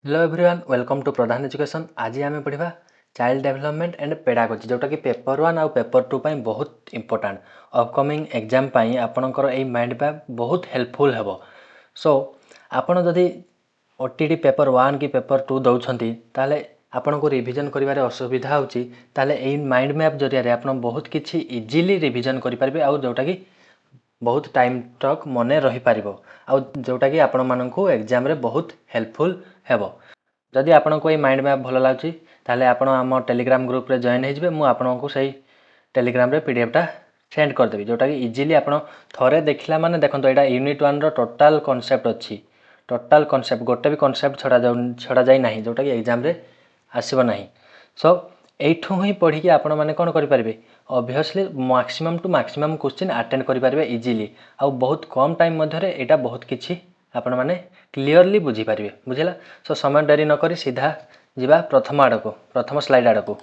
Hello everyone welcome to Pradhan education. आज आम पढ़ा चाइल्ड डेवलपमेंट एंड पेडागोजी जोटा कि पेपर 1 आउ पेपर 2 बहुत इंपोर्टाट अपकमिंग एग्जाम आपणकर यही माइंड मैप बहुत हेल्पफुल हेबो। सो आपण जदि ओटीटी पेपर 1 कि पेपर 2 दौरान ताले आपण को रिविजन करिवारे असुविधा होची ताले एही माइंड मैप जरिया आपण बहुत किछि इजीली रिविजन करि परिबे आउ जोटा कि बहुत टाइम तक मने रही पारिबो आउ जोटा कि आपण माननकु एग्जाम रे बहुत हेल्पफुल हेबो। जदि आपनको ये माइंड मैप भल लागुची ताले आपण आम टेलीग्राम ग्रुप रे जॉइन हो जिवे। मु आपनको सही टेलीग्राम रे पीडीएफ टा सेंड कर देबी जोटा कि इजीली आपण थरे देखला माने देखंतो एटा यूनिट 1 रो टोटल कांसेप्ट अछि। टोटल कांसेप्ट गोटे भी कांसेप्ट छड़ा जाई नाही जोटा कि एग्जाम रे आसीबो नाही। सो एठू ही पढ़ी कि आपण माने कोन करि परिबे obviously maximum to maximum question attend करि परिबे इजीली आ बहुत कम टाइम मध्य रे एटा बहुत किछि आपण माने क्लियरली बुझी पारिबे बुझिला। सो समय डेरी न करी सीधा जिबा प्रथम आड़को प्रथम स्लाइड आड़को।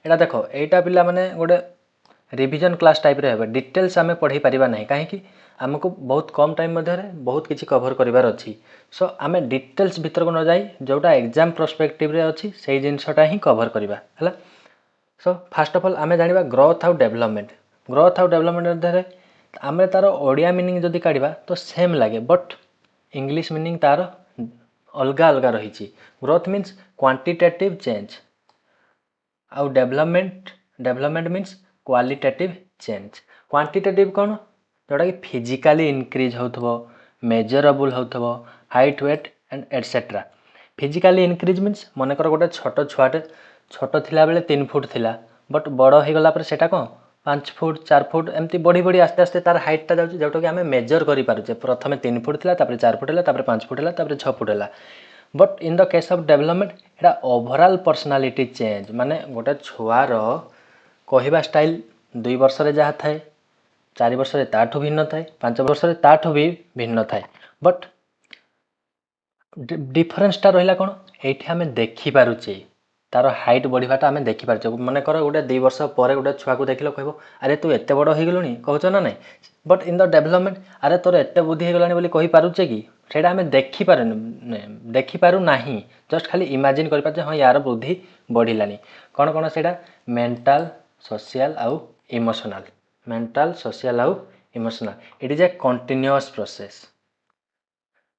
एटा देखो एटा पिला माने गोटे रिवीजन क्लास टाइप रे हेबे डिटेल्स आमे पढ़ी परिबा नाही काहे कि हमको बहुत कम टाइम मध्य रे बहुत किछि कवर करिवार अछि। सो आमे डिटेल्स भीतर को न जाई जोटा एग्जाम पर्सपेक्टिव रे अछि सेही जिंसटा ही कवर करिबा हला। सो फर्स्ट ऑफ ऑल आमे जानिबा ग्रोथ आउ डेवलपमेंट रे आमे तार ओडिया मीनिंग जदि काढिबा तो सेम लागे बट इंग्लिश मीनिंग तार अलगा अलगा रही। ग्रोथ मीन्स क्वांटिटेटिव चेंज आउ development means qualitative change. Quantitative कौन जोटा कि फिजिकली इनक्रीज होथबो मेजरेबल होथबो height weight and etcetera. Physically increase means मनकर गोटे छोट छुआटे छोट थिला बेले 3 फुट थिला बट बड़ हो गला पर सेटा कौन 5 फुट 4 फुट एमती बढ़ी बढ़ी आस्ते आस्ते तार हाइट टा जाउची जोटा कि आमे मेजर करि पारुचे। प्रथमे 3 फुट थिला तापर 4 फुट हला तापर 5 फुट हला तापर 6 फुट हला। But in the case of development Etah overall personality change माने गोटे छुआर कहिबा स्टाइल 2 वर्ष रे जहा थाए 4 वर्ष रे ताठू भिन्न थाए 5 वर्ष रे ताठू भी भिन्न थाए बट डिफरेंस टा रहिला कोन एठी आमे देखि पारुचे तार हाइट बढ़ीबाटा आमे देखि पारुचे। माने कर गोटे 2 वर्ष पर गोटे छुआ को देखिलो कहबो अरे तू एते बड़ हो गेलुनी कहउछ ना नहीं। बट इन द डेवलपमेंट अरे तोर एते बुद्धि हो गलानी बोली कहि पारुचे कि सेटा आमे देखि पारु नाही जस्ट खाली इमेजिन करि पारुचे हां यार बुद्धि बढ़िलानी। कोन कोन सेटा मेंटल सोशल आउ emotional it is a continuous process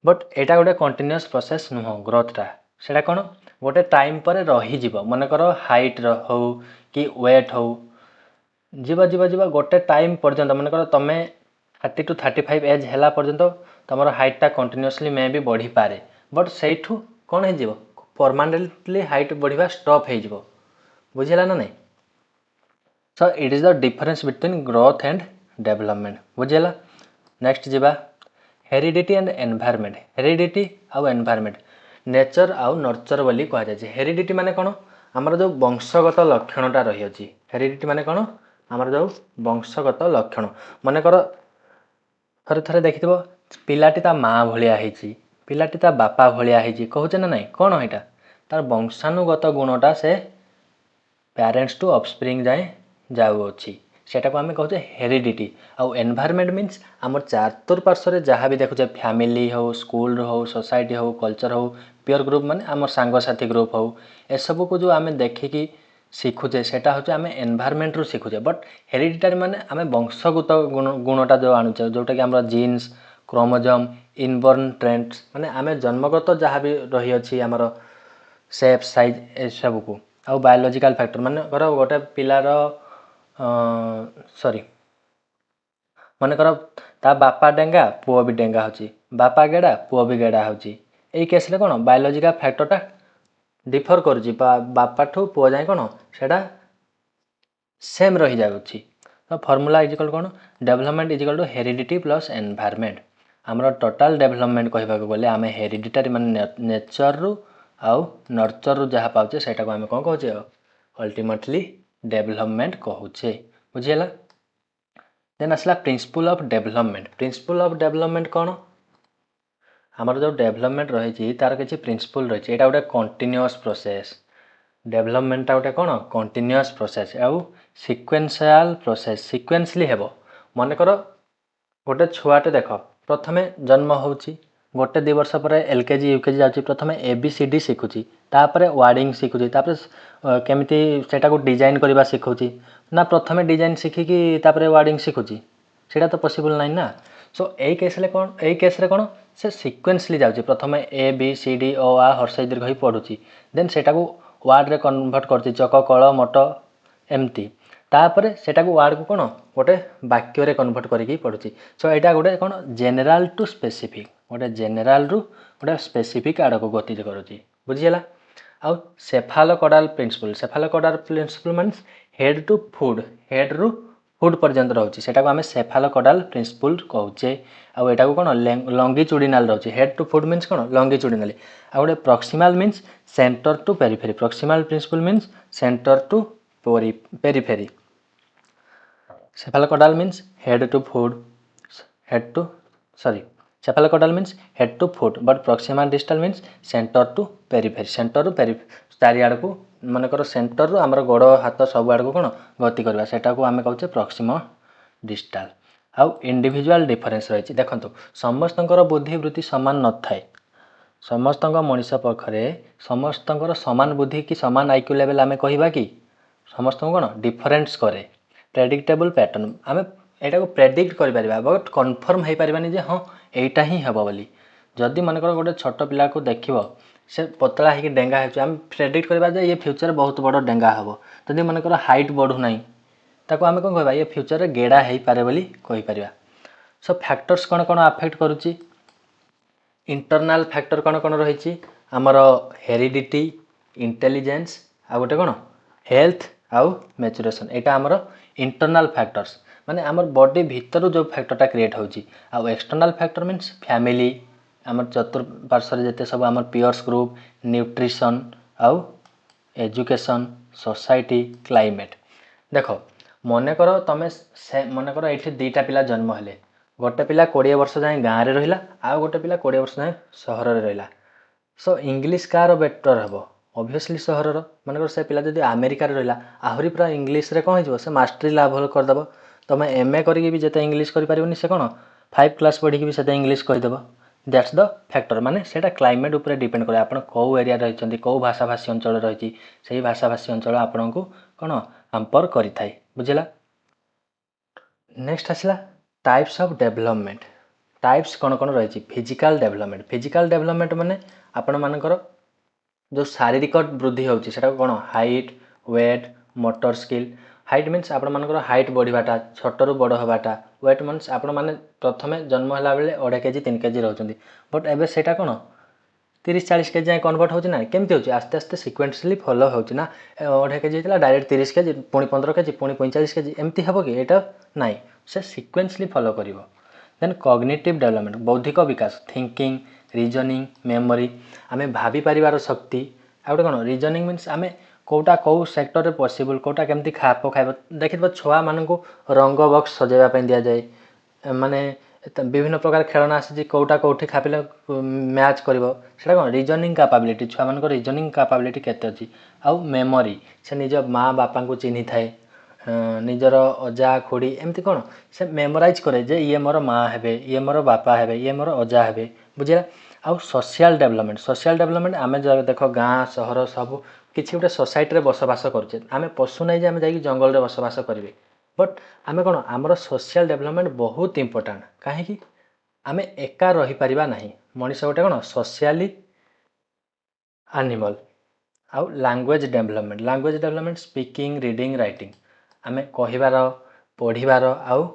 but एटा गोटे कंटीन्यूअस प्रोसेस नुह ग्रोथ टा सेटा कोन गोटे टाइम पर रही जीव मन कर हाइट हो कि वेट हो जीवा जीवा जीवा गोटे टाइम पर्यंत मन कर तमे 30 to 35 एज हैला पर्यंत तमरो हाइट टा कंटीन्यूअसली मे भी बढ़ी पारे बट सेठू कोन हे जीव परमानेंटली हाइट बढ़िबा स्टॉप हे जीव बुझिला ना नहीं। So it is the difference between growth and development बुझिला। नेक्स्ट जीवा हेरिडिटी एंड एनवायरनमेंट। हेरिडिटी आउ एनवायरनमेंट नेचर आउ नर्चर बोली कहा जाय। हेरिडिटी माने कोन हमर जो वंशगत लक्षणटा रही अछि। हेरिडिटी माने कोन हमर जो वंशगत लक्षण माने कर थरे थरे देखिथिबो पिलाटी ता मां भलिया हेची पिलाटी ता बापा भलिया हेची कहउछ ना नहीं कोन हेटा तार वंशानुगत गुणटा से पेरेंट्स टू ऑफस्प्रिंग जाए जाउ अछि सेटा को हमें कहउछ हेरिडिटी। आउ एनवायरनमेंट मीन्स हमर चातुर्पार्श्व रे जहा भी देखुछ फैमिली हो स्कूल हो सोसाइटी हो कल्चर हो पीयर ग्रुप माने हमर सांग साथी ग्रुप हो ए सब को जो आमे देखिकी शिखुचे सेटा होचे आमे एनवायरनमेंट रु शिखुचे। बट हेरिडिटरी माने आमे वंशगत गुणटा जो आणुचे जोटा कि हमर जीन्स क्रोमोसोम इनबॉर्न ट्रेंड्स माने आमे जन्मगत जहा भी रही अछि हमर शेप साइज ए सब को आउ बायोलॉजिकल फैक्टर माने कर गोटे पिलार सॉरी माने कर ता बापा डेंगा पुओ भी डेंगा होची बापा गेडा पुओ भी गेडा होची एई केस रे कोन बायोलॉजिकल फैक्टरटा डिफर करछि बापा ठू पुओ जाय कोन सेटा सेम रही जाउछि। तो फार्मूला इज इक्वल कोन development is equal to heredity plus environment. हमर टोटल डेवलपमेंट कहबा को बोले आमे हेरिडिटरी माने नेचर रु आउ नर्चर रु जहा पाउचे सेटा को आमे कोन कहउचे अल्टीमेटली डेवलपमेंट कहउचे बुझियला। देन असला principle of development. Principle of development कोन हमर जो डेवलपमेंट रही छी तार किछि प्रिंसिपल रही छी एटा गोटे कंटीन्यूअस प्रोसेस डेवलपमेंट टा गोटे कोन कंटीन्यूअस प्रोसेस आउ सीक्वेंशियल प्रोसेस सीक्वेंसली हेबो। मन कर गोटे छुआटे देख प्रथमे जन्म होउची गोटे 2 वर्ष पर एलकेजी यूकेजी जाऊँगी प्रथम ABCD शिखुची तापर वार्डिंग शिखुची तापर केमिति सेटा को डिजाइन करबा शिखुची ना प्रथम डिजाइन शिखिकी तापर वार्डिंग शिखुची सेटा तो पॉसिबल नहीं ना। सो ए केस रे कोन से सीक्वेंसली जाउची प्रथम ABCD ओ आ हर्षई दीर्घ ही पढुची देन सेटा को वर्ड रे कन्वर्ट करची चक कळ मट एमती तापर सेटा को वर्ड को कोन गोटे वाक्य रे कन्वर्ट करिकी पढुची। सो एटा गोटे कोन जनरल टू स्पेसिफिक गोटे जनरल रु गोटे स्पेसिफिक आड़ को गति करुची बुझीला। आउ cephalocaudal principle means head to foot head रु फूड पर्यंत रोचे सेटा को आम सेफालोकोडाल प्रिंसिपल कहूचे। आउ एटा को कोन लंगिट्यूडिनल रोचे हेड टू फूड मीन्स कोन लंगिट्यूडिनल आ गोटे proximal means centre to periphery proximal principle means centre to periphery cephalocaudal means head to foot cephalocaudal means head to foot but proximal distal means center to periphery चारिआड़ को मनकर centre रु आमर गोड़ हाथ सब आड़ को कौन गति करवा सेटा को आम कहचे प्रॉक्सिमल डिस्टाल। आउ इंडिविजुअल डिफरेंस रही देखो समस्तंकर बुद्धिवृत्ति सामान न थाए समस्त मनीष पाखे समस्तंकर सामान बुद्धि कि सामान आईक्यू लेवल आम कहवा कि समस्त कौन डिफरेंस करे प्रेडिक्टेबल पैटर्न आम एटा को प्रेडिक्ट कर पारिबा बट कन्फर्म हो पारिबानी जे हाँ एटा ही हेबो बोली। जदि मनकर गोटे छोट पिला को देखिबो से पतला होगी डेंगा हो आम प्रेडिक्ट करबा जे ये फ्यूचर बहुत बड़ डेंगा हेबो जदि मनकर हाइट बढ़ू नाही ताको आम कोन कहबा ये फ्यूचर रे गेडा हेई पारे बोली कहि परिबा। सो फैक्टर्स कोन कोन अफेक्ट करूची इंटरनल फैक्टर कोन कोन रहिची हमर हेरिडिटी इंटेलिजेंस आ गोटे कोन हेल्थ आउ मैच्योरेशन एटा हमर इंटरनल फैक्टर्स माने आमर बॉडी भीतर जो फैक्टरटा क्रिएट होची। आउ एक्सटर्नल फैक्टर मीन्स फैमिली आमर चतुर्पार्श्व जेते सब आमर पियर्स ग्रुप न्यूट्रिशन आउ एजुकेशन सोसाइटी क्लाइमेट। देखो मन कर तुम मन कर ये दुईटा पिला जन्म हेले गोटे पिला 20 वर्ष जाए गाँव में रहा आउ गोटे पिला 20 वर्ष जाए सहर में रहा। सो इंग्लीश कार बेटर हे ऑब्वियसली सहर मनकर से पिला जब अमेरिका रहा आहरी पूरा इंग्लीश रे कौन हो मास्टरी लाभ करदेव तुम MA करी भी जिते इंग्लीश करें से कौन 5 क्लास पढ़ी भी से इंग्लीश करदेव दैट्स द फैक्टर माने सेटा क्लाइमेट उपर डिपेंड करे आपण कौ एरिया रही कौ भाषाभाषी अंचल रही से भाषाभाषी अंचल आपण को कौन हैम्पर करें बुझला। नेक्स्ट आसला टाइप्स ऑफ डेवलपमेंट टाइप्स कौन कौन रही फिजिकल डेवलपमेंट माने आपण मानकर जो शारीरिक वृद्धि होची सेटा कौन height weight motor skill height means आपण मानकर हाइट बढ़ाटा छोटू बड़ हवाटा वेट मीन्स आपण माने प्रथमे जन्म होला बेले 2.5 केजी 3 केजी रहउचंदी बट एबे सेटा कोन 30-40 केजी जाए कन्वर्ट होची ना केमती होची आस्ते आस्ते सिक्वेंसली फॉलो होची ना 2.5 केजी हितला डायरेक्ट 30 केजी पुणी 15 केजी पुणी 45 केजी एमती हबो कि एटा नाही से सिक्वेंसली फॉलो करिवो। देन कॉग्निटिव डेवलपमेंट बौद्धिक विकास थिंकिंग रीजनिंग मेमोरी आमे भाभी परिवार शक्ति आ कोन रीजनिंग मीन्स आमे कोटा कौ सेक्टर रे पॉसिबल कोटा केमती खाप खाइब देखिबो छुआ मान को रंग बॉक्स सजेबा पे दिया जाए माने विभिन्न प्रकार खेलना आसी कोटा कोठी खापिले मैच करिवो सेटा कोन रीजनिंग कैपेबिलिटी छुआ मान को रीजनिंग कैपेबिलिटी केते अछि। आउ मेमोरी से निज माँ बापा को चिन्हि थाए निजर अजा खुड़ी एमती कोन से मेमोराइज करे जे ये मोर माँ हेबे ये मोर बापा हेबे ये मोर अजा हेबे बुझिला। आउ सोशल डेवलपमेंट आमे देख गाँ सहर सब किसी गोटे सोसाइटी रे बसवास करुचे आमे पशु नहीं जे आमे जाई जंगल रे बसवास करिवे बट आमे कोन आमर सोशल डेवलपमेंट बहुत इंपोर्टेंट काहे आमे एका रही परिबा नहीं मनीष गोटे कोन सोशली एनिमल। आउ language development speaking reading writing आमे कहिबार पढ़िबार आउ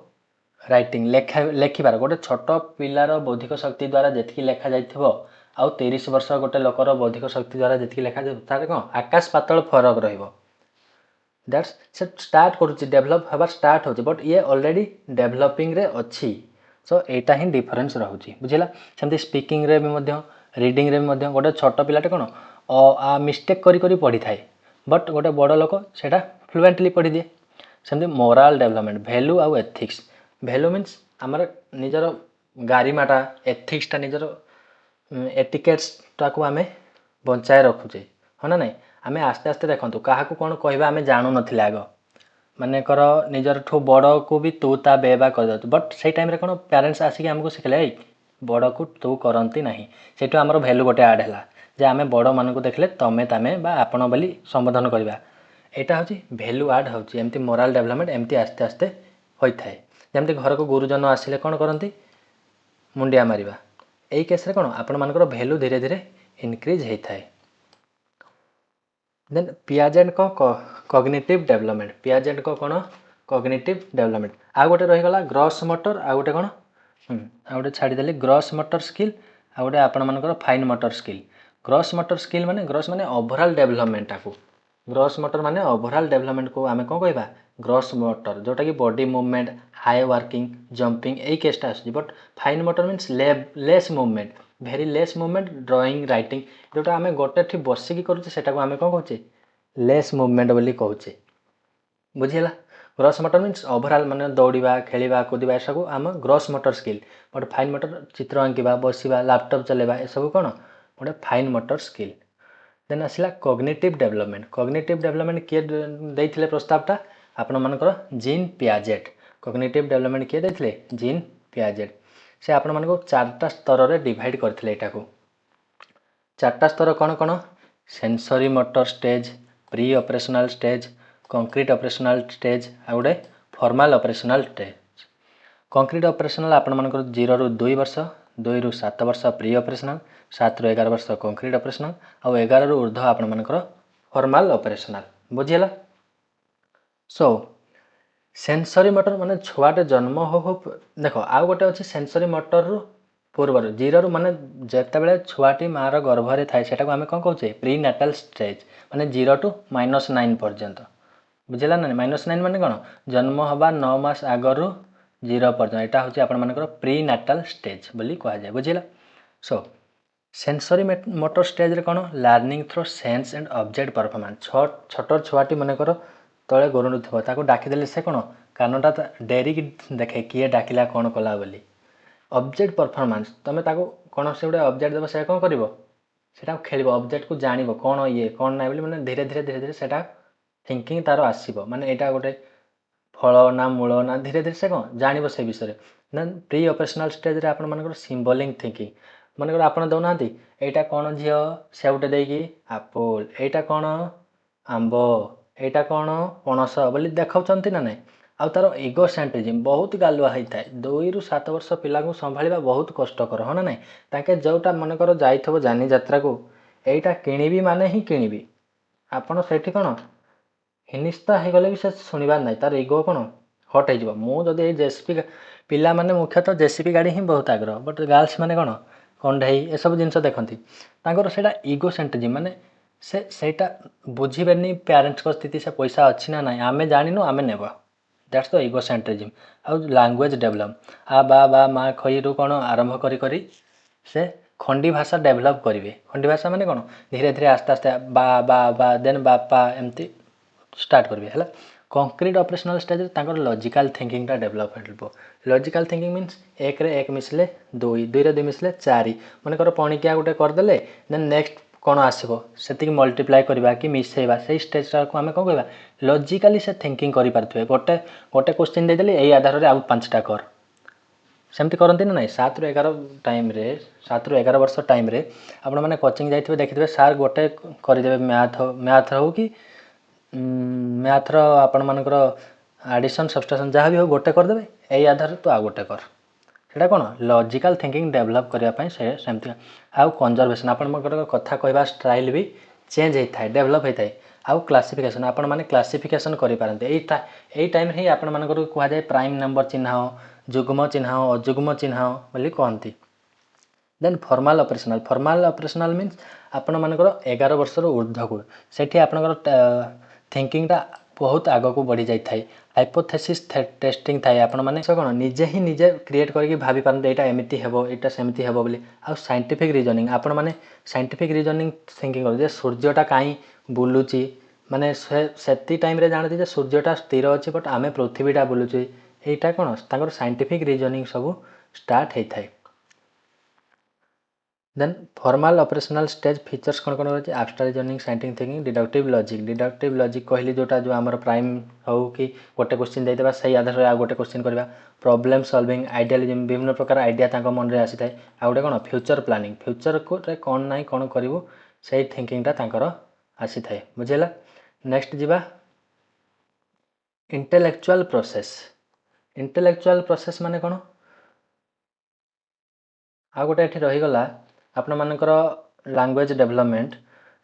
राइटिंग लेखिबार गोटे छोट पिलार बौद्धिक शक्ति द्वारा जेतकी लेखा जाइथिबो आउ 30 वर्ष गोटे लोकर बौद्धिक शक्ति द्वारा जेतकी लेखा जाइथिबो तारे कोन आकाश पातल फरक रहिबो दैट्स से स्टार्ट करूची डेवलप हबार स्टार्ट होची बट ये ऑलरेडी डेवलपिंग रे अछि। सो एटा ही डिफरेंस रहउची बुझिला। सेमती स्पीकिंग रे भी मध्य रीडिंग रे भी मध्य गोटे छोट पिलाटे कोन आ मिस्टेक करी करी पढ़ी थाए बट गोटे बड़ लोक सेटा फ्लुएंटली पढ़ी दिए। सेमती मोराल डेवलपमेंट वैल्यू आउ एथिक्स वैल्यू मीन्स आमर निजर गारिमाटा एथिक्सटा निजर एटिकेट्स टाको आमे बंचाए रखुचे हाँ ना नहीं आमे आस्ते आस्ते देखंतु काहाकू कोन कहबा आमे जानू नथिले आगो माने कर निजर ठो बड़ को भी तू ता बेबा कर दत बट सेई टाइम रे कोन पेरेंट्स आसी के हमको सिखले बड़ को तू करती ना से आमर भैल्यू गोटे आड है जे आम बड़ मान देखले तमें तमें आपण बोली संबोधन करवा यहाँ हूँ भैल्यू आड होमती मोराल डेभलपमेंट एमती आस्ते आस्ते होता है जमती घर को गुरुजन आसिले कौन करती मुंडिया मारिबा यही केस कौन आपण मानकर भैल्यू धीरे धीरे इनक्रीज होता है। देन पियाजेट को कॉग्निटिव डेवलपमेंट पियाजेट को कौन कॉग्निटिव डेवलपमेंट आ गोटे रहीगला ग्रॉस मोटर आ गोटे कौन आ गोटे छाड़देली ग्रॉस मोटर स्किल आ गोटे आपण मानकर fine motor skill gross motor skill माने ग्रॉस माने ओवरऑल डेवलपमेंट को ग्रॉस मोटर माने ओवरऑल डेवलपमेंट को आम कौन कहवा ग्रॉस मोटर जोटा कि बॉडी मूवमेंट हाई वर्किंग जंपिंग यही केसटा आस but fine motor means less movement very less movement drawing writing जोटा आम गोटे बसिकी करुचे सेटा को आम कौन कहचे लेस मूवमेंट बोली कहचे बुझीगला ग्रॉस मोटर मीन्स ओवरऑल माने दौड़ा खेलवा कूदवा सब आम gross motor skill but fine motor चित्र आंकिबा बसवा लैपटॉप चलेबा ए सब कौन गोटे फाइन मोटर स्किल। देन आसला कॉग्निटिव डेवलपमेंट किए देइथिले प्रस्तावटा आपण मानकर जीन पियाजेट कॉग्निटिव डेवलपमेंट किए देइथिले जीन पियाजेट से आपण मानको चारटा स्तर रे डिवाइड करथिले एटा को चारटा स्तर कौन कौन sensory motor stage pre operational stage concrete operational stage आ गोटे formal operational stage concrete operational आपण मानकर 0 ରୁ 2 वर्ष 2 ରୁ 7 वर्ष प्री ऑपरेशनल 7 ରୁ 11 वर्ष कंक्रीट ऑपरेशनल और 11 ରୁ ऊर्ध्व आपण मानकर फॉर्मल ऑपरेशनल बुझीला। सो सेंसरी मोटर माने छुआटे जन्म हो देख आउ गोटे अच्छे सेंसरी मोटर रु पूर्व 0 ରୁ माने जितेबाला छुआटी मार गर्भरे थाए सेटा को आम कौन कहचे प्री नाटाल स्टेज माने 0 to -9 पर्यंत बुझेगा ना -9 माने कौन जन्म हवा 9 मास आगरू 0 पर्यंत यहाँ हूँ आपण मानकर प्री नाटाल स्टेज बोली कह जाए बुझेगा। सो सेंसरी मोटर स्टेज रे कौन learning through sense and object performance छोट छुआटी मनकर तले गोरुंड थो डाकिदेले से कौन कानटा डेरिकी देखे किए डाकिला कौन कला बोली ऑब्जेक्ट परफॉर्मेंस तुम ताको कौन से गोटे ऑब्जेक्ट देव से कौन कर सेटा खेल ऑब्जेक्ट को जान कौन ये कौन ना बोली मैंने धीरे धीरे धीरे धीरे सेटा थिंकिंग तार आसो माने यहाँ गोटे फल ना मूल ना धीरे धीरे से कौन जान से विषय देन प्री ऑपरेशनल स्टेज रे आपण मानकर सिंबलिंग थिंकिंग मनकर आपण दौना यहाँ कौन झील सेवटे देकी आपोल यहाँ कौन आंब यहाँ कौन पणस बोली देखा ना ना आउ तार इगोसेंट्रिज्म बहुत गालुआ होता है 2 ରୁ 7 वर्ष पिला को संभाळा बहुत कष्टकर हाँ ना ना ताके जोटा मनकर जाइथबो जानी यात्रा को यहाँ किणवी माने ही किणवी आपण सेठी कौन हिनिस्ता हो गले भी से शुणवार ना तार इगो कौन हट हो मुझे जेसीपी पिला माने मुख्यतः जेसीपी गाड़ी ही बहुत आग्रह बट गर्ल्स माने कौन कंढई ए सब जिन देखती से इगोसेंट्रिज्म माने सेटा बुझीबेनी पेरेंट्स को स्थिति से पैसा अच्छी ना ना आमे जानिनु आमे नेब दैट्स द इगोसेंट्रिज्म आउ लैंग्वेज डेवलप आ बा माँ खई रु कौन आरंभ करी से खंडी भाषा डेवलप करेंगे खंडी भाषा माने कौन धीरे धीरे आस्ते आस्ते बा देन बापा एमती स्टार्ट करेंगे है कंक्रीट ऑपरेशनल स्टेज तांकर लॉजिकल थिंकिंग टा डेवलप हो लॉजिकल थिंकिंग मीन्स 1 रे 1 मिसले 2 2 रे 2 मिसले 4 मनकर पणिकिया गोटे करदेले देन नेक्स्ट कौन आसो से मल्टीप्लाई करवा कि मिसेवा से स्टेज को आम कौन कहवा लॉजिकली से थिंकिंग करें गोटे गोटे क्वेश्चन देदेली यही आधार में आउ 5टा कर सेमती करती ना ना 7 ରୁ 11 टाइम रे 7 ରୁ 11 वर्ष टाइम रे आपण मैंने कोचिंग जाइए देखिए सार गोटे करदे मैथ हो कि मैथर आपण मानकर एडिशन सब्सट्रैक्शन जहाँ भी हो गोटे करदे यही आधार तो आउ गोटे कर सेटा कौन लॉजिकल थिंकिंग डेवलप करने सेमती आउ कंजर्वेशन आपण कथा कहवा स्टाइल भी चेंज होता है डेवलप होता है आउ क्लासिफिकेशन आपण माने क्लासिफिकेशन करें यही टाइम ही आपण मानकर कहुए प्राइम नंबर चिन्ह जुग्म चिन्ह अजुग्म चिन्ह बोली कहती। देन फॉर्मल ऑपरेशनल मीन्स आपण मानकर 11 वर्ष ऊर्ध्व को सेठी आपणकर थिंकिंगटा बहुत आग को बढ़ी जाए हाइपोथेसिस टेस्टिंग थाए आपण माने कौन निजे ही निजे क्रिएट करके भाभी पारते यहाँ एमती हे यहाँ सेमती हे बोली आउ साइंटिफिक रीजनिंग आपण माने साइंटिफिक रीजनिंग थिंकिंग कर सूर्यटा कहीं बुलूची माने से टाइम रे जानती जे सूर्यटा स्थिर अच्छी बट आमे पृथ्वीटा बुलूचे यहाँ कौन तांकर साइंटिफिक रीजनिंग सब स्टार्ट होता है। Then formal operational stage features कौन कौन रही abstract reasoning scientific thinking deductive logic कहली जोटा जो आमर प्राइम हो कि गोटे क्वेश्चन देदेबा सही आधार आ गोटे क्वेश्चन करवा प्रॉब्लम सॉल्विंग आइडियालिज्म विभिन्न प्रकार आइडिया तांको मन रे आसी थाए आ गोटे कोन फ्यूचर प्लानिंग फ्यूचर को रे कोन नाही कोन करिवो सही थिंकिंग ता तांकर आसी थाए बुझेला। नेक्स्ट जीवा इंटेलेक्चुअल प्रोसेस माने कोन आ गोटे एठी रही गला आपण मानकर लैंग्वेज डेवलपमेंट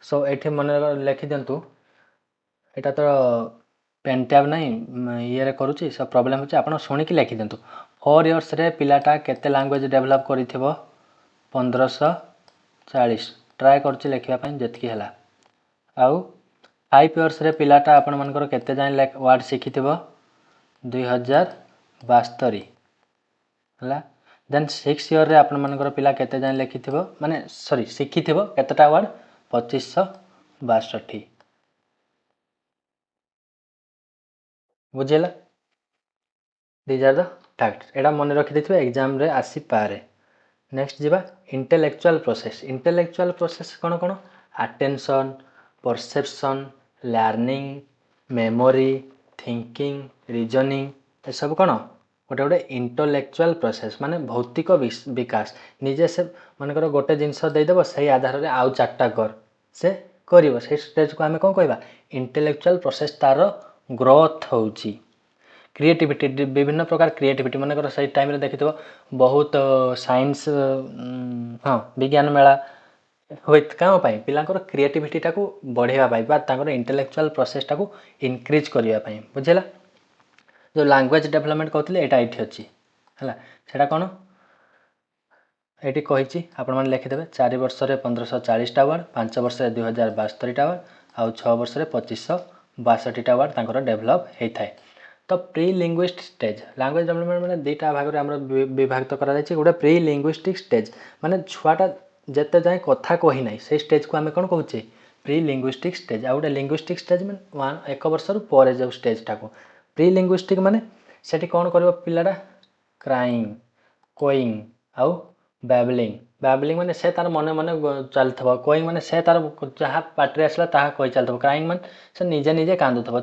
सो एठी मन लिखि दिंतु एटा तो पेन टैब नहीं ये करुच्ची सब प्रोब्लेम होची आपण शुणिकी लिखि दिंतु 4 इयर्स रे पिलाटा केते लैंग्वेज डेवलप करिथिबो 1540 ट्राई करछि लिखिबा पई जतकी हला आउ 5 इयर्स रे पिलाटा आपण मानकर केते जाय वर्ड शिखिथिबो 2072 हला देन 6 इयर रे आपण मानकर पिला केते जाय लिखिथिबो माने सॉरी शिखिथिबो केतेटा वर्ड 2562 बुझेला। दीज आर द फैक्ट्स एटा मन रखि देथिबे एग्जाम रे आसी पारे। नेक्स्ट जीवा इंटेलेक्चुअल प्रोसेस कोन कोन attention perception learning memory thinking reasoning ए सब कोन गोटे गोटे इंटेलेक्चुअल प्रोसेस माने भौतिक विकास निजे से मानकर गोटे जिनस देदेव से आधार रे आउ चारटा कर से करिवो से स्टेज को आमे कोन कहबा इंटेलेक्चुअल प्रोसेस तार ग्रोथ होउची। क्रिएटिविटी विभिन्न प्रकार क्रिएटिविटी मानकर सही टाइम रे देखिथबो बहुत साइंस हाँ विज्ञान मेला होइत काम पाई पिलांकर क्रिएटिविटी टाको बढ़ेवा पाई बा तांकर इंटेलेक्चुअल प्रोसेस टाको इंक्रीज करिया पाई बुझेला। जो लैंग्वेज डेवलपमेंट कहतले एटा एठी अछि हला सेटा कोन एटी कहिछि आपण माने लिखि देबे 4 वर्ष रे 1540 टा वर्ड 5 वर्ष रे 2072 टा वर्ड आ 6 वर्ष रे 2562 टा वर्ड तांकर डेवलप हेइ थाए। तो pre linguistic stage language development माने दुईटा भाग रे हमर विभाजित करा जायछि गोटे प्री लिंग्विस्टिक स्टेज माने छुआटा जते जाय कथा कहि नै से स्टेज को हमें कोन कहउछे प्री लिंग्विस्टिक स्टेज आ गोटे लिंग्विस्टिक स्टेज माने 1 वर्ष रु परे जो स्टेज टाको प्री लिंग्विस्टिक माने सेठी कोन करबो पिलाडा क्राइंग कोइंग आउ बैबलिंग माने से तार मने मने चलथबो कोइंग माने से तार जहा पाटरे असला ताहा कहि चलथबो क्राइंग माने से निजे निजे कांदुथबो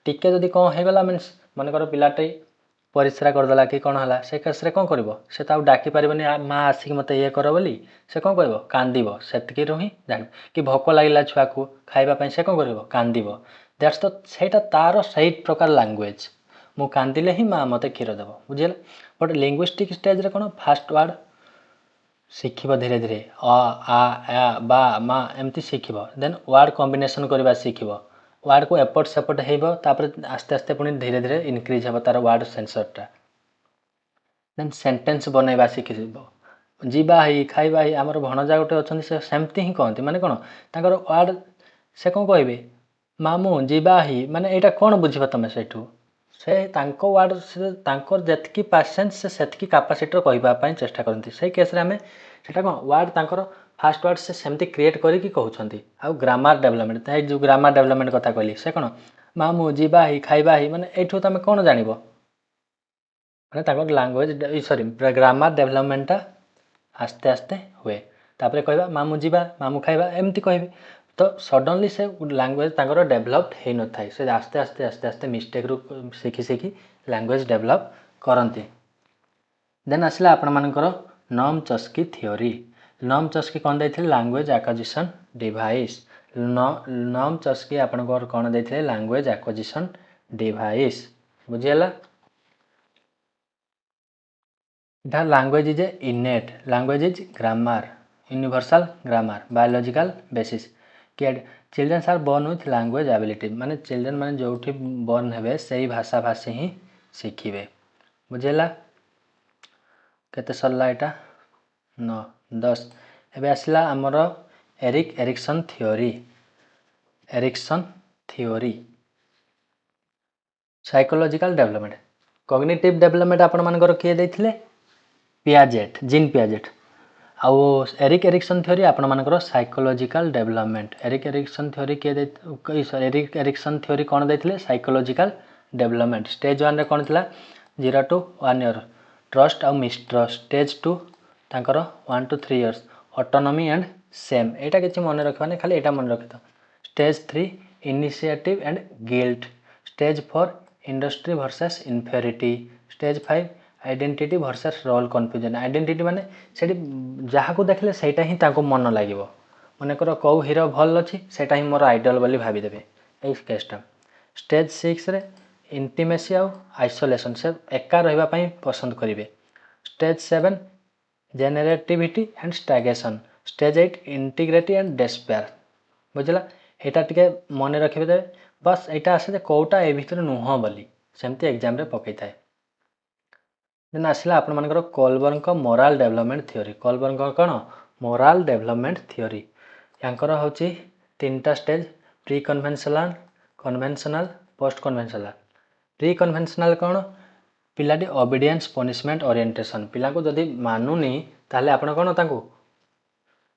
टिके जदी कोन हे गला माने मन कर पिलाटे परिश्रा कर दला कि कोन हला से कसरे कोन करबो से ताउ डाकी परिबनी मा आसी मते ये करो बोली से कोन कहबो कांदीबो सेतकी रही जान कि भोक लागिला छुआ को खाइबा पई से कोन करबो कांदीबो दैट्स द सेटा तार सही प्रकार लैंग्वेज मु कांदिले ही मा मते खीर देबो बुझियला। बट लिंग्विस्टिक स्टेज रे कोन फास्ट वर्ड शिखिबो धीरे धीरे आ बा मा एमती शिखिबो देन वर्ड कॉम्बिनेशन करबा शिखिबो वर्ड को एपट सेपट हेबो तापर आस्ते आस्ते पुनी धीरे धीरे इंक्रीज हेबो तार वर्ड सेंसर टा देन सेंटेंस बनेबा शिखिबो जीबा ही खाइबा ही हमर भणजा गोटे अछन से सेमती ही कहंती माने कोन ताकर वर्ड से कोन कहबे मामू जीबा ही माने एटा कोन बुझिबा तमे सेठू से तांको वर्ड से तांकर जतकी पेशेंस से सेतकी कैपेसिटी कहबा पई चेष्टा करंती से केस रे हमें सेटा कोन वर्ड तांकर फास्ट वर्ड से सेमती क्रिएट करी कि कहउछंती आ ग्रामर डेवलपमेंट ताई जो ग्रामर डेवलपमेंट कथा कहली से कोन मामू जीबा ही खाइबा ही माने एठू तमे कोन जानिबो माने तांकर लैंग्वेज सॉरी ग्रामर डेवलपमेंट आस्ते आस्ते हुए तापरे कहबा मामू जीबा मामू खाइबा एमती कहबे तो सडनली से लैंग्वेज तांकर डेवलप हे न थाई से आस्ते आस्ते आस्ते आस्ते मिस्टेक रु सीखी सीखी लैंग्वेज डेवलप करंती। देन आसला आपण मानकर Noam Chomsky theory Noam Chomsky कोन दैथिले language acquisition device Noam Chomsky आपण को कोन दैथिले लैंग्वेज एक्विजिशन डिवाइस बुझियला। The language is innate. Language is grammar. Universal grammar. Biological basis. Children are born with language ability. माने children माने जोठी born हेबे सही भाषा भाषी ही सीखिबे बुझेला। केते सरला एटा 9 10 एबे आसला हमर Ericsson theory psychological development cognitive development आपण मानकर किए दैथिले पियाजेट जीन पियाजेट आउ एरिक्सन थ्योरी आपण मानकर साइकोलॉजिकल डेवलपमेंट एरिक्सन थ्योरी के एरिक्सन थ्योरी कोन दैथिले साइकोलॉजिकल डेवलपमेंट स्टेज 1 रे कोन थिला 0 to 1 इयर ट्रस्ट आउ मिसट्रस्ट स्टेज 2 तांकर 1 to 3 years autonomy and same एटा किसी मन रखा खाली एटा मन रखी था। Stage 3 initiative and guilt. Stage 4 industry versus inferiority. Stage 5 identity versus role confusion. Identity माने सेठी जहाँ को देखले सेटा ही ताको मन लागिवो मनकर कौ हीरो भल अच्छी सेटा ही मोर आइडल बोली भावीदेवे ये केसटा। स्टेज 6 रे इंटीमेसी आउ आइसोलेशन से एका रही पसंद करेंगे। Stage 7 generativity and stagnation. Stage 8 integrity and despair. बुझला यहाँ टे मन रखिए बस यहाँ आसे कौटा ए भितर नुह बोली सेमती एग्जाम रे पकई थाए। देन आसला आपण मानकर Kohlberg morale development theory. Kohlberg कौन मोराल डेवलपमेंट थ्योरी यांकर होची तीनटा stage pre conventional conventional post conventional. Pre conventional कौन पिलाटी ओबीडियंस पनिशमेंट ओरिएंटेशन पिला को जदि मानुनी ताले आपण कौन ताकू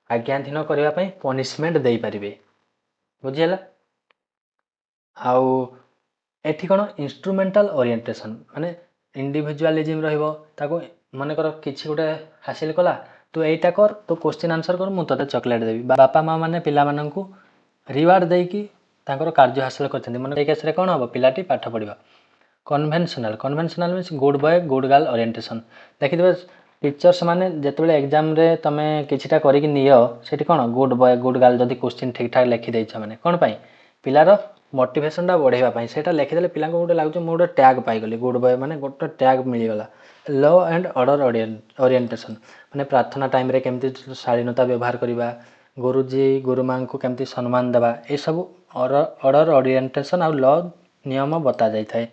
आज्ञाधीन करने पनिशमेंट दे पारे बुझीगला। आउ एठी कौन इंस्ट्रुमेंटाल ओरिएंटेशन माने इंडिविजुअलिज्म रहिबो ताको मनकर किछि गोटे हासिल कला तू एटा कर तो क्वेश्चन आंसर कर मु तते चॉकलेट देबी। बापा माँ माने पिला माननकु रिवार्ड देकी तांकर कार्य हासिल करथि मन ए केस रे कौन हो पिलाटी पाठ पढ़िबा। Conventional conventional means good boy good girl orientation देखिए टीचर्स माने जेतेबेले एग्जाम रे तमे किछिटा करिक नियो सेठी कौन गुड बॉय गुड गर्ल जदि क्वेश्चन ठीक ठाक लिखि देछ माने कोन पई पिलार मोटिवेशनटा बढ़ाइबा पई सेटा लिखिदेले पिलांको गोटे लागुच मु गोटे टैग पाइगली गुड बॉय माने गोटे टैग मिलगला। लॉ एंड ऑर्डर ओरिएंटेशन माने प्रार्थना टाइम रे केमती शालीनता व्यवहार करबा गुरुजी गुरुमां को केमती सम्मान देबा ए सब ऑर्डर ओरिएंटेशन आ लॉ नियम बता जाय थाए।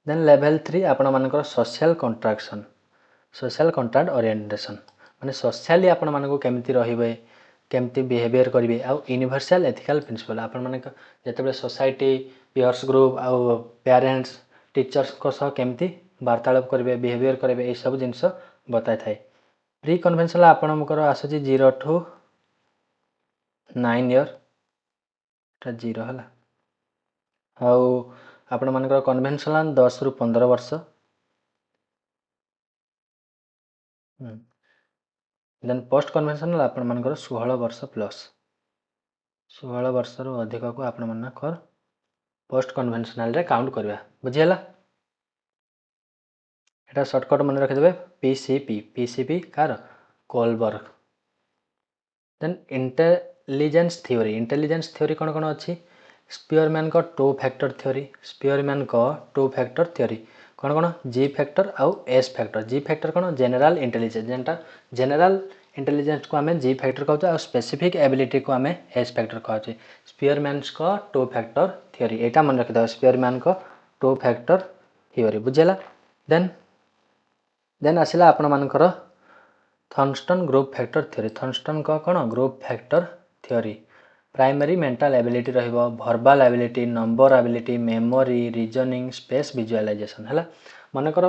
देन लेवल 3 आपण मानकर सोशल कंट्राक्शन सोशल कंट्राक्ट ओरिएंटेशन माने सोशली आपण मानको केमती रहिबे केमती बिहेवियर करेंगे आउ यूनिवर्सल एथिकल प्रिंसिपल आपण माने जेतेबेले सोसाइटी पीयर्स ग्रुप आउ पेरेंट्स टीचर्स को सह केमती वार्तालाप करेंगे बिहेवियर करेंगे ये सब जिनस बताई थाए। प्री कन्वेंशनल आपणकर आसुची 0 to 9 ईयर 0 है आउ आपण मानकर कन्वेंशनल 10 ରୁ 15 वर्ष। देन पोस्ट कन्वेंशनल आपण मानकर 16 वर्ष प्लस 16 वर्ष रु अधिक को आपण मानकर पोस्ट कन्वेंशनल रे काउंट करबा बुझियला। एटा शॉर्टकट मन रखिदेबे पीसीपी पीसीपी कार कोलबर्ग। देन इंटेलिजेंस थ्योरी कौन कौन अच्छी स्पीयरमैन को 2 फैक्टर थ्योरी स्पीयरमैन को 2 फैक्टर थ्योरी कौन कौन जी फैक्टर आउ एस फैक्टर। जी फैक्टर कौन जनरल इंटेलिजेंस जेनटा जनरल इंटेलिजेंस को आम जी फैक्टर कहते और स्पेसिफिक एबिलिटी को आम एस फैक्टर कहते। स्पीयरमैन को 2 फैक्टर थ्योरी यहाँ मन रखिद स्पीयरमैन को 2 फैक्टर थ्योरी बुझेगा। देन आसला आपण मानकर Thurstone group factor theory Thurstone को कौन group factor theory primary mental ability रहिबो verbal ability number ability memory reasoning space visualisation है मनकर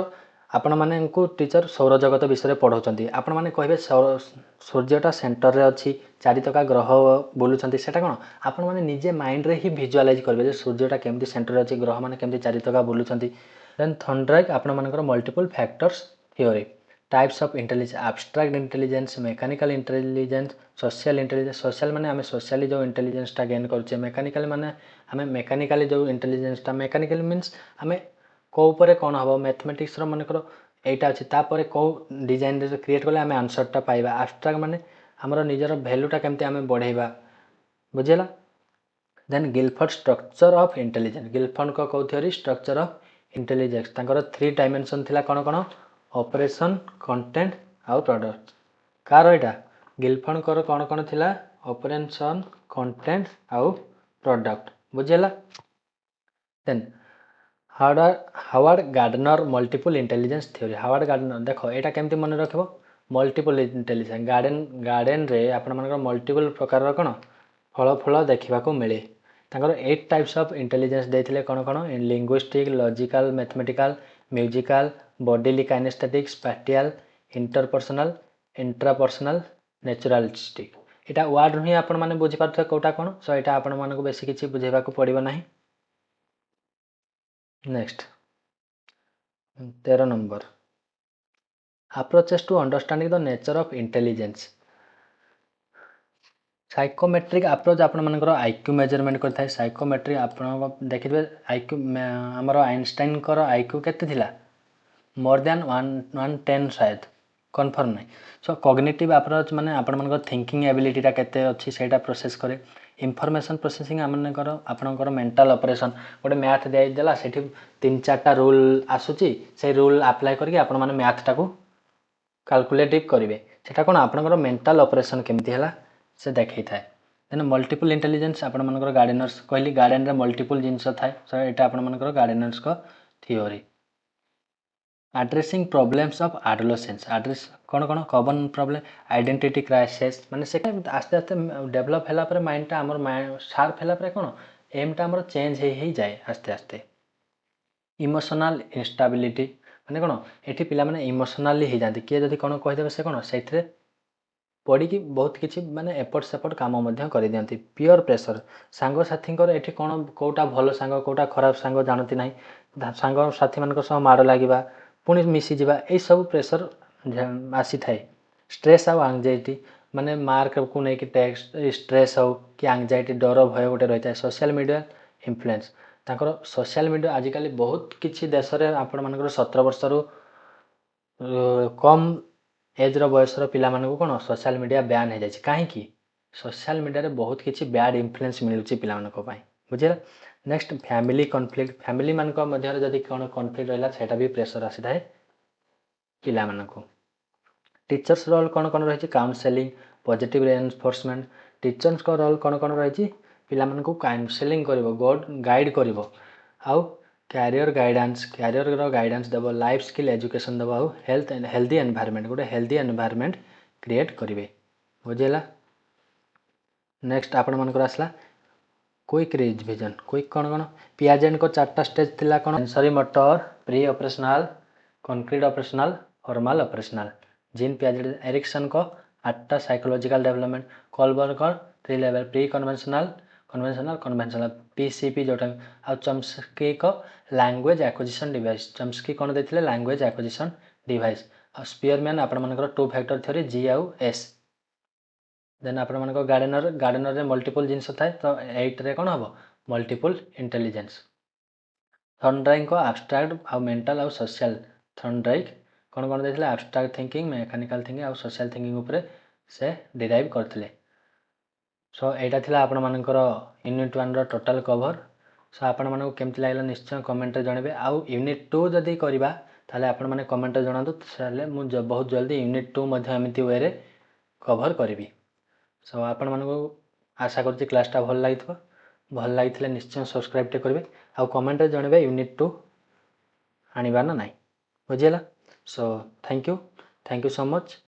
आपण माने टीचर सौर जगत विषय पढ़ाऊँ आपण माने कहे सूर्यटा सेंटर रे अच्छी चारितका ग्रह बुलूँ सेटा कौन आपण माने निजे माइंड रे ही विजुअलाइज करेंगे सूर्यटा केमती सेंटर अच्छी ग्रह मैंने केमती चारितका बुलूँ। देन थंड्राइक आपण मानकर multiple factors theory types of intelligence abstract intelligence mechanical intelligence social intelligence social माने आमे सोशली जो इंटेलिजेंस टा गेन करछे मैकेनिकल माने आमे मैकेनिकली जो इंटेलिजेंस टा मैकेनिकल मीन्स आमे को ऊपर कौन हम मैथमेटिक्स मनकर एटा अच्छी तापर कौ डिजाइन क्रिएट कले आमे आंसरटा पाइबा एब्स्ट्रैक्ट माने हमर निजर वैल्यूटा केमती आमे बढ़ेबा बुझेला। Then Guilford structure of intelligence Guilford को कौ थ्योरी स्ट्रक्चर ऑफ इंटेलिजेंस तांकर 3 डायमेंशन थिला कौन कौन ऑपरेशन कंटेंट आउ प्रोडक्ट कार एटा गिलफोर्ड कर कौन कौन थिला ऑपरेशन कंटेंट आउ प्रोडक्ट बुझेला। Then Howard Gardner multiple intelligence theory Howard Gardner देखो एटा केमती मन रखबो मल्टीपल इंटेलिजेंस गार्डन रे आपण मानकर मल्टीपल प्रकार कौन फल फल देखा मिले तांकर 8 टाइप्स ऑफ इंटेलिजेंस देथिले कौन कौन linguistic logical mathematical musical bodily kinesthetic spatial interpersonal intrapersonal naturalistic यहाँ वार्ड ही आपण माने बुझी पारथो कोटा कौन सो यहाँ आपण मानक बेसी किसी बुझेबा को पड़िबो नाही। Next 13 number approaches to understanding the nature of intelligence psychometric approach आपण आईक्यू मेजरमेंट करता है। साइकोमेट्रिक आप देखिए आईक्यू आमर आइनस्टाइन आईक्यू केते थिला मोर देन 110 शायद कन्फर्म नहीं। सो कॉग्निटिव अप्रोच माने आपण थिंकिंग एबिलिटीटा केते अच्छी सेटा प्रोसेस करे। इनफॉरमेशन प्रोसेसिंग आपणकर मेंटल ऑपरेशन गोटे मैथ देला सेठी 3-4टा रूल आसुची से रूल अप्लाई करके आपण माने मैथटा को कैलकुलेटिव करेंगे सेटा कौन आपणकर मेंटल ऑपरेशन केमती है से देखी थाए। देन मल्टीपल इंटेलिजेंस आपणकर गार्डेनर्स कहली गार्डन रे मल्टीपल जिनस थाए। सो एटा आपणकर गार्डेनर्स को theory. Addressing problems of adolescence address कौन कौन कॉमन प्रॉब्लम आइडेंटिटी क्राइसिस माने से आस्ते आस्ते डेवलप हैला पर माइंडटा हमर शार्प हैला पर कौन एमटा हमर चेंज ही जाए आस्ते आस्ते। इमोशनल इंस्टेबिलिटी माने कौन एठी पिला माने इमोशनली ही जाती किए जदि कौन कहीदेवे से कौन से पड़ी बहुत किसी माने एपट सेपट काम कर दियंती। पियर प्रेशर सांग साथी एठी कौन कोटा भल सांग कोटा खराब सांग जानती ना सांग साथी मान सह माड़ लगे पुणी मिसीजा यही सब प्रेशर आसी थाए। स्ट्रेस आउ एंजाइटी माने मार्क को लेकिन टेक्स्ट स्ट्रेस हो कि एंजाइटी डर भय गोटे रही है। सोशल मीडिया इन्फ्लुएंस तांकर सोशल मीडिया आजिकल बहुत किसी देश में आपण मान 17 वर्ष कम एज्र बयसर पिला कौन सोशल मीडिया बैन हो जाए कहीं सोशल मीडिया रे बहुत किसी बैड इन्फ्लुएंस मिलूँ पाई बुझे। नेक्स्ट फैमिली कॉन्फ्लिक्ट फैमिली मान जदि कौन कॉन्फ्लिक्ट रहा सेटा भी प्रेशर आसी थाए पिला मानकु। टीचर्स रोल कौन कौन रही काउंसलिंग पॉजिटिव रेनफोर्समेंट टीचर्स को रोल कौन कौन रही पिला मानकु काउंसलिंग करिवो गाइड करिवो आउ कैरियर गाइडेंस देव लाइफ स्किल एजुकेशन देव आउ हेल्दी एनवायरनमेंट गोटे हेल्दी एनवायरनमेंट क्रिएट करेंगे बुझेगा। नेक्स्ट आपण मानकर आसला क्विक रिविजन क्विक कौन कौन पियाजेंट को 4टा स्टेज थिला कौन sensory motor pre operational concrete operational formal operational. Jean Piaget Erikson को 8टा psychological development Kohlberg 3 level pre conventional PCP जोटा आ चम्स्की को लैंग्वेज एक्विजिशन डिवाइस चम्स्की कौन देथिले लैंग्वेज एक्विजिशन डिवाइस आ स्पीयरमैन आपण मानकर 2 फैक्टर थ्योरी जी आउ एस। देन आपण मानकर गार्डनर रे मल्टीपल जिनस थाए तो 8 रे कौन हम मल्टीपल इंटेलिजेंस। थर्नडाइक को एब्स्ट्रैक्ट आउ मेंटल आउ सोशल थर्नडाइक कौन कौन देथिले एब्स्ट्रैक्ट थिंकिंग मेकानिकल थिंकिंग आउ सोशल थिंकिंग उपरे से डिराइव करथिले। सो एटा थिला आपण मानकर यूनिट 1 रो टोटल कवर। सो आपण मानको केमति लागला निश्चय कमेंट रे जणबे आउ यूनिट 2 जदि करबा ताले आपण माने कमेंट रे जणातु ताले मु बहुत जल्दी यूनिट 2 मध्ये एमिति वे रे कवर करबी। सो आपण मानको आशा करछि क्लासटा भल लागिथिले निश्चय सब्सक्राइब टे करबे आउ कमेंट रे जणबे यूनिट 2 आनिबा ना नाही बुझियला। So thank you so much.